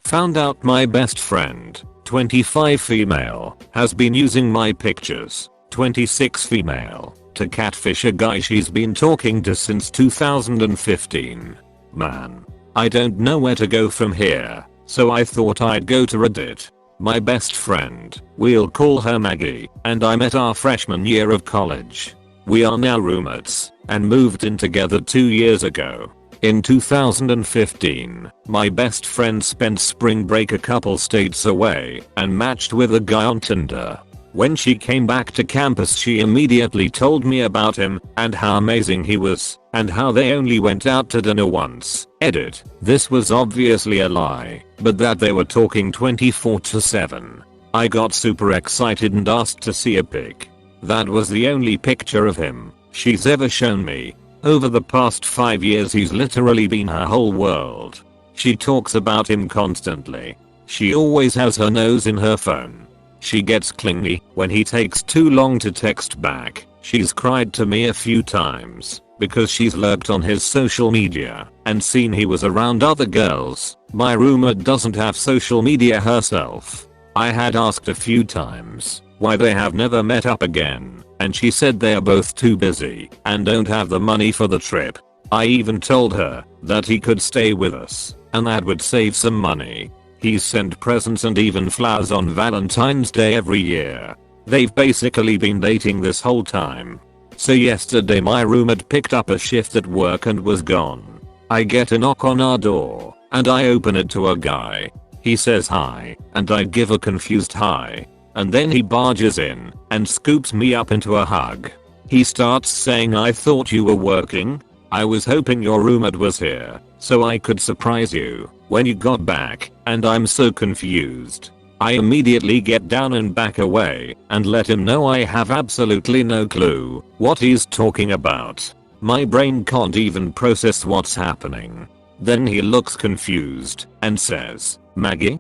Found out my best friend, 25 female, has been using my pictures, 26 female, to catfish a guy she's been talking to since 2015. Man. I don't know where to go from here, so I thought I'd go to Reddit. My best friend, we'll call her Maggie, and I met our freshman year of college. We are now roommates, and moved in together 2 years ago. In 2015, my best friend spent spring break a couple states away and matched with a guy on Tinder. When she came back to campus she immediately told me about him and how amazing he was and how they only went out to dinner once. Edit. This was obviously a lie, but that they were talking 24/7. I got super excited and asked to see a pic. That was the only picture of him she's ever shown me. Over the past 5 years he's literally been her whole world. She talks about him constantly. She always has her nose in her phone. She gets clingy when he takes too long to text back. She's cried to me a few times because she's lurked on his social media and seen he was around other girls. My roommate doesn't have social media herself. I had asked a few times why they have never met up again, and she said they are both too busy and don't have the money for the trip. I even told her that he could stay with us and that would save some money. He's sent presents and even flowers on Valentine's Day every year. They've basically been dating this whole time. So yesterday my roommate picked up a shift at work and was gone. I get a knock on our door and I open it to a guy. He says hi and I give a confused hi. And then he barges in and scoops me up into a hug. He starts saying, "I thought you were working. I was hoping your roommate was here so I could surprise you when you got back, and I'm so confused." I immediately get down and back away and let him know I have absolutely no clue what he's talking about. My brain can't even process what's happening. Then he looks confused and says, "Maggie?"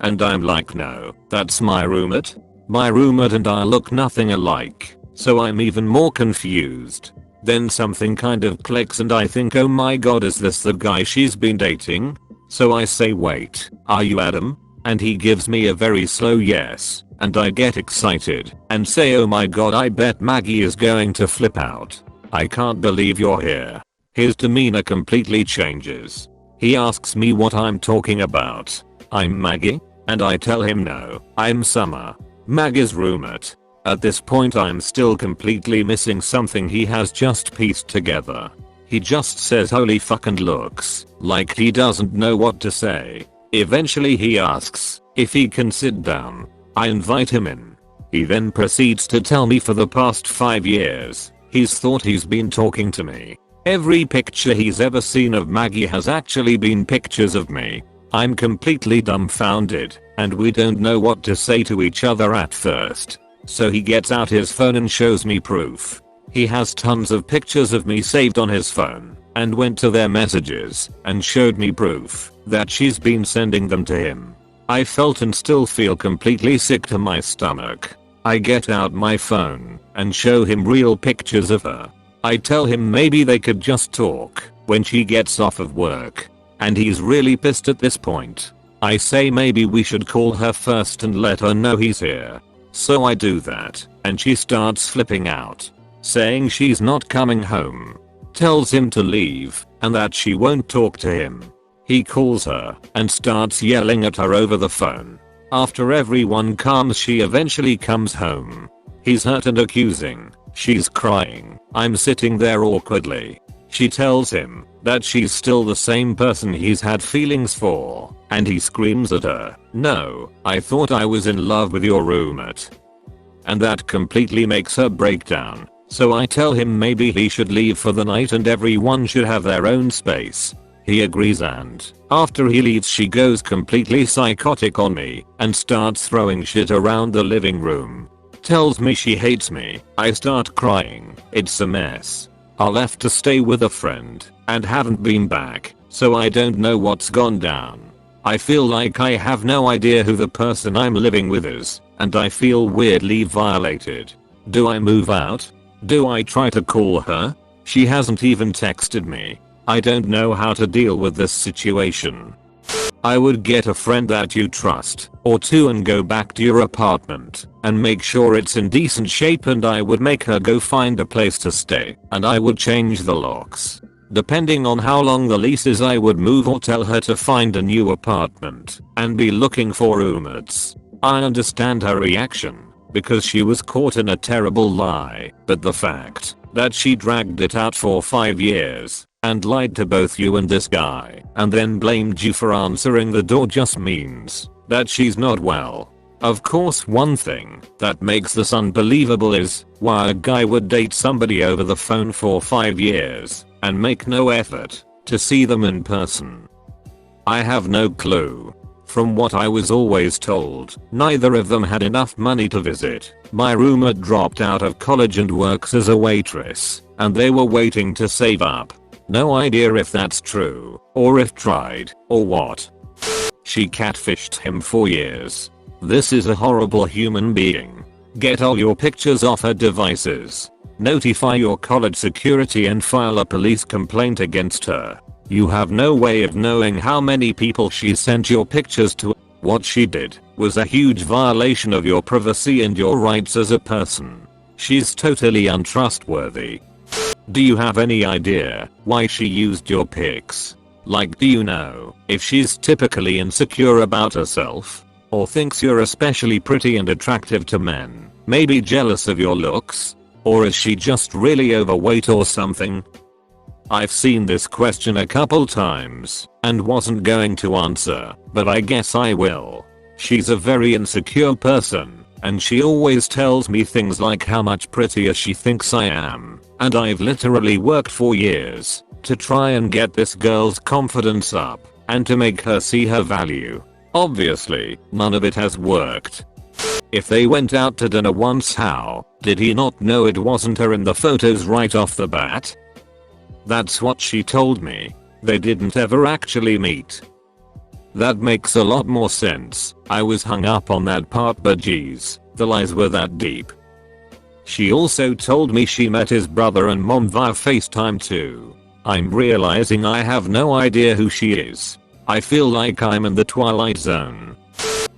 And I'm like, no, that's my roommate. My roommate and I look nothing alike, so I'm even more confused. Then something kind of clicks and I think, oh my god, is this the guy she's been dating? So I say, wait, are you Adam? And he gives me a very slow yes, and I get excited and say, oh my god, I bet Maggie is going to flip out. I can't believe you're here. His demeanor completely changes. He asks me what I'm talking about. I'm Maggie? And I tell him no, I'm Summer, Maggie's roommate. At this point I'm still completely missing something he has just pieced together. He just says holy fuck and looks like he doesn't know what to say. Eventually he asks if he can sit down. I invite him in. He then proceeds to tell me for the past 5 years he's thought he's been talking to me. Every picture he's ever seen of Maggie has actually been pictures of me. I'm completely dumbfounded and we don't know what to say to each other at first. So he gets out his phone and shows me proof. He has tons of pictures of me saved on his phone and went to their messages and showed me proof that she's been sending them to him. I felt and still feel completely sick to my stomach. I get out my phone and show him real pictures of her. I tell him maybe they could just talk when she gets off of work. And he's really pissed at this point. I say maybe we should call her first and let her know he's here. So I do that, and she starts flipping out, saying she's not coming home. Tells him to leave, and that she won't talk to him. He calls her, and starts yelling at her over the phone. After everyone calms she eventually comes home. He's hurt and accusing. She's crying. I'm sitting there awkwardly. She tells him that she's still the same person he's had feelings for, and he screams at her, "No, I thought I was in love with your roommate." And that completely makes her break down. So I tell him maybe he should leave for the night and everyone should have their own space. He agrees, and after he leaves she goes completely psychotic on me and starts throwing shit around the living room. Tells me she hates me. I start crying. It's a mess. I left to stay with a friend and haven't been back, so I don't know what's gone down. I feel like I have no idea who the person I'm living with is, and I feel weirdly violated. Do I move out? Do I try to call her? She hasn't even texted me. I don't know how to deal with this situation. I would get a friend that you trust, or two, and go back to your apartment and make sure it's in decent shape, and I would make her go find a place to stay, and I would change the locks. Depending on how long the lease is, I would move or tell her to find a new apartment and be looking for roommates. I understand her reaction because she was caught in a terrible lie, but the fact that she dragged it out for 5 years and lied to both you and this guy and then blamed you for answering the door just means that she's not well. Of course, one thing that makes this unbelievable is why a guy would date somebody over the phone for 5 years and make no effort to see them in person. I have no clue. From what I was always told, neither of them had enough money to visit. My roommate dropped out of college and works as a waitress, and they were waiting to save up. No idea if that's true, or if tried, or what. She catfished him for years. This is a horrible human being. Get all your pictures off her devices. Notify your college security and file a police complaint against her. You have no way of knowing how many people she sent your pictures to. What she did was a huge violation of your privacy and your rights as a person. She's totally untrustworthy. Do you have any idea why she used your pics? Like, do you know if she's typically insecure about herself? Or thinks you're especially pretty and attractive to men? Maybe jealous of your looks? Or is she just really overweight or something? I've seen this question a couple times and wasn't going to answer, but I guess I will. She's a very insecure person, and she always tells me things like how much prettier she thinks I am, and I've literally worked for years to try and get this girl's confidence up and to make her see her value. Obviously, none of it has worked. If they went out to dinner once, how did he not know it wasn't her in the photos right off the bat? That's what she told me. They didn't ever actually meet. That makes a lot more sense. I was hung up on that part, but geez, the lies were that deep. She also told me she met his brother and mom via FaceTime too. I'm realizing I have no idea who she is. I feel like I'm in the Twilight Zone.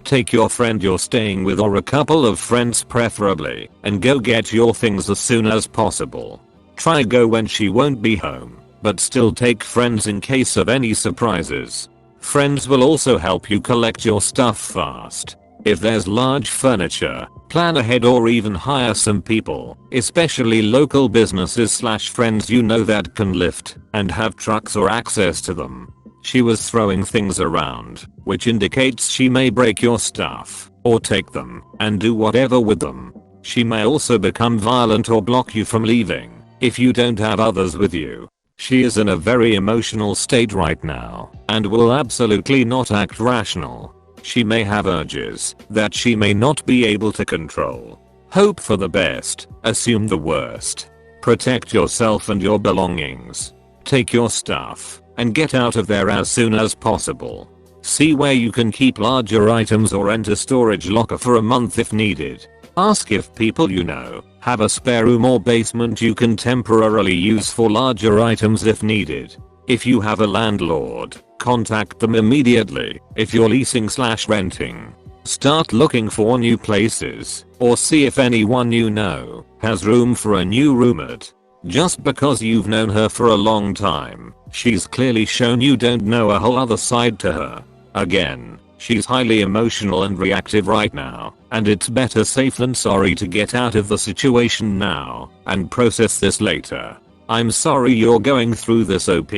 Take your friend you're staying with, or a couple of friends preferably, and go get your things as soon as possible. Try go when she won't be home, but still take friends in case of any surprises. Friends will also help you collect your stuff fast. If there's large furniture, plan ahead or even hire some people, especially local businesses / friends you know that can lift and have trucks or access to them. She was throwing things around, which indicates she may break your stuff or take them and do whatever with them. She may also become violent or block you from leaving if you don't have others with you. She is in a very emotional state right now and will absolutely not act rational. She may have urges that she may not be able to control. Hope for the best, assume the worst. Protect yourself and your belongings. Take your stuff and get out of there as soon as possible. See where you can keep larger items or rent a storage locker for a month if needed. Ask if people you know have a spare room or basement you can temporarily use for larger items if needed. If you have a landlord, contact them immediately if you're leasing / renting. Start looking for new places, or see if anyone you know has room for a new roommate. Just because you've known her for a long time, she's clearly shown you don't know a whole other side to her. Again, she's highly emotional and reactive right now, and it's better safe than sorry to get out of the situation now and process this later. I'm sorry you're going through this, OP,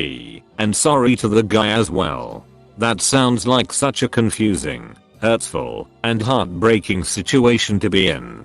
and sorry to the guy as well. That sounds like such a confusing, hurtful, and heartbreaking situation to be in.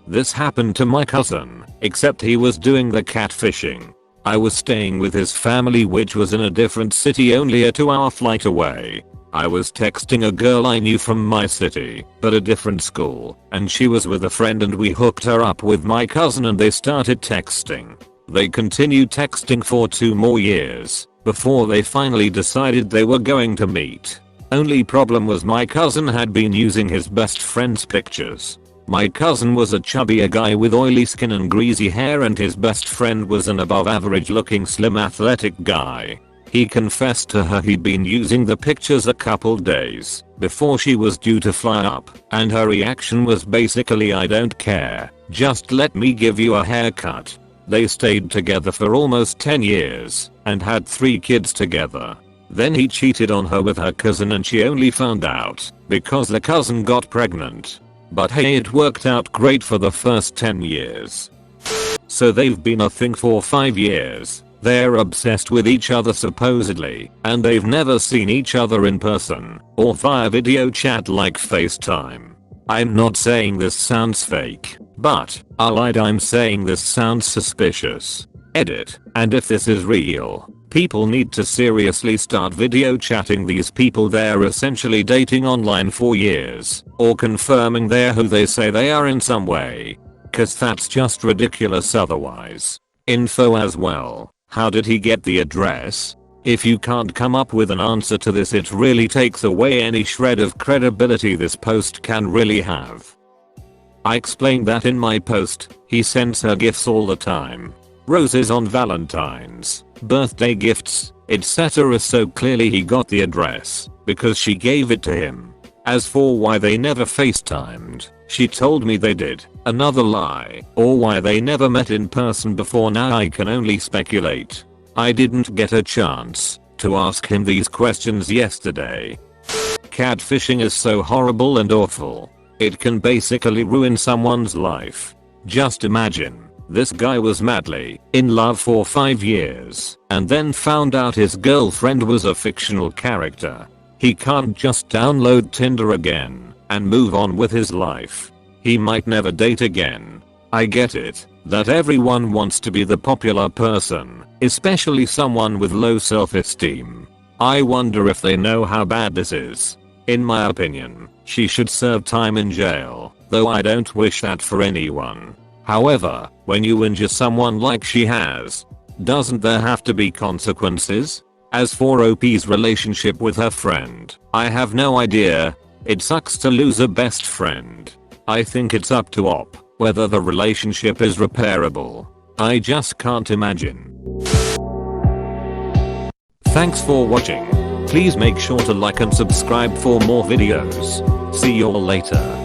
This happened to my cousin, except he was doing the catfishing. I was staying with his family, which was in a different city only a 2-hour flight away. I was texting a girl I knew from my city, but a different school, and she was with a friend and we hooked her up with my cousin and they started texting. They continued texting for 2 more years, before they finally decided they were going to meet. Only problem was my cousin had been using his best friend's pictures. My cousin was a chubbier guy with oily skin and greasy hair, and his best friend was an above average looking slim athletic guy. He confessed to her he'd been using the pictures a couple days before she was due to fly up, and her reaction was basically, "I don't care, just let me give you a haircut." They stayed together for almost 10 years and had 3 kids together. Then he cheated on her with her cousin, and she only found out because the cousin got pregnant. But hey, it worked out great for the first 10 years. So they've been a thing for 5 years. They're obsessed with each other supposedly, and they've never seen each other in person or via video chat like FaceTime. I'm not saying this sounds fake, but I lied, I'm saying this sounds suspicious. Edit. And if this is real, people need to seriously start video chatting these people they're essentially dating online for years, or confirming they're who they say they are in some way. Cause that's just ridiculous otherwise. Info as well. How did he get the address? If you can't come up with an answer to this, it really takes away any shred of credibility this post can really have. I explained that in my post. He sends her gifts all the time. Roses on Valentine's, birthday gifts, etc. So clearly he got the address because she gave it to him. As for why they never FaceTimed, she told me they did. Another lie. Or why they never met in person before, now I can only speculate. I didn't get a chance to ask him these questions yesterday. Catfishing is so horrible and awful. It can basically ruin someone's life. Just imagine, this guy was madly in love for 5 years and then found out his girlfriend was a fictional character. He can't just download Tinder again and move on with his life. He might never date again. I get it that everyone wants to be the popular person, especially someone with low self-esteem. I wonder if they know how bad this is. In my opinion, she should serve time in jail, though I don't wish that for anyone. However, when you injure someone like she has, doesn't there have to be consequences? As for OP's relationship with her friend, I have no idea. It sucks to lose a best friend. I think it's up to OP whether the relationship is repairable. I just can't imagine. Thanks for watching. Please make sure to like and subscribe for more videos. See you all later.